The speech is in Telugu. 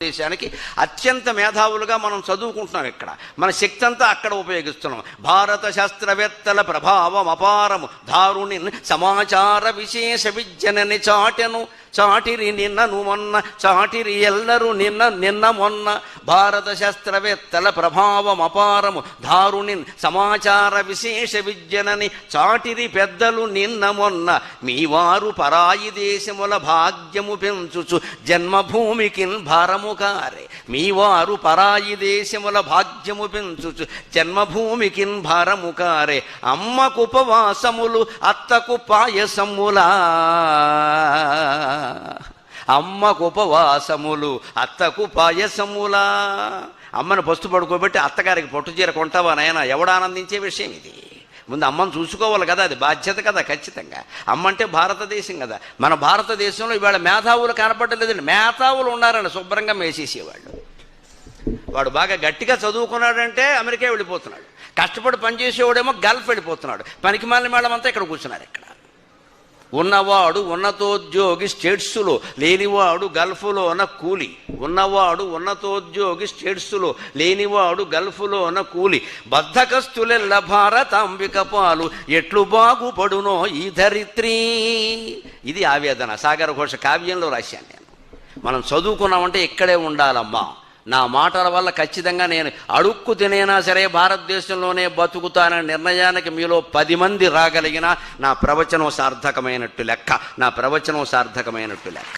దేశానికి అత్యంత మేధావులుగా మనం చదువుకుంటున్నాం. ఇక్కడ మన శక్తి అంతా అక్కడ ఉపయోగిస్తున్నాం. భారత శాస్త్రవేత్తల ప్రభావం అపారము, దారుణి సమాచార విశేష విజ్ఞనని చాటెను, చాటిరి నిన్నను మొన్న, చాటిరి ఎల్లరూ నిన్న మొన్న. భారత శాస్త్రవేత్తల ప్రభావం అపారము, దారుణి సమాచార విశేష విజ్ఞనని చాటిరి పెద్దలు నిన్న మొన్న. మీ వారు పరాయి దేశముల భాగ్యము పెంచుచు జన్మభూమికి భారము కారే. మీ వారు పరాయి దేశముల భాగ్యము పెంచుచు జన్మభూమికి భారము కారే. అమ్మకు ఉపవాసములు అత్తకు పాయసములా, అమ్మకు ఉపవాసములు అత్తకు పాయసములా. అమ్మను పస్తు పడుకోబెట్టి అత్తగారికి పట్టు చీర కొంటావా నాయన? ఎవడు ఆనందించే విషయం ఇది? ముందు అమ్మను చూసుకోవాలి కదా, అది బాధ్యత కదా. ఖచ్చితంగా అమ్మ అంటే భారతదేశం కదా. మన భారతదేశంలో ఇవాళ మేధావులు కనపడలేదండి. మేధావులు ఉన్నారని శుభ్రంగా మేసేసేవాళ్ళు. వాడు బాగా గట్టిగా చదువుకున్నాడంటే అమెరికా వెళ్ళిపోతున్నాడు, కష్టపడి పనిచేసేవాడేమో గల్ఫ్ వెళ్ళిపోతున్నాడు. పనికి మాలిన మేడం అంతా ఇక్కడ కూర్చున్నారు. ఇక్కడ ఉన్నవాడు ఉన్నతోద్యోగి స్టేట్స్లో, లేనివాడు గల్ఫ్లోన కూలి. ఉన్నవాడు ఉన్నతోద్యోగి స్టేట్స్లో, లేనివాడు గల్ఫ్లోన కూలి. బద్ధకస్తులెల్ల భారతాంబిక పాలు, ఎట్లు బాగుపడునో ఈ ధరిత్రి. ఇది ఆవేదన. సాగర ఘోష కావ్యంలో రాశాను నేను. మనం చదువుకున్నామంటే ఇక్కడే ఉండాలమ్మా. నా మాటల వల్ల ఖచ్చితంగా నేను అడుక్కు తినేనా సరే భారతదేశంలోనే బతుకుతాననే నిర్ణయానికి మీలో 10 మంది రాగలిగినా నా ప్రవచనం సార్థకమైనట్టు లెక్క. నా ప్రవచనం సార్థకమైనట్టు లెక్క.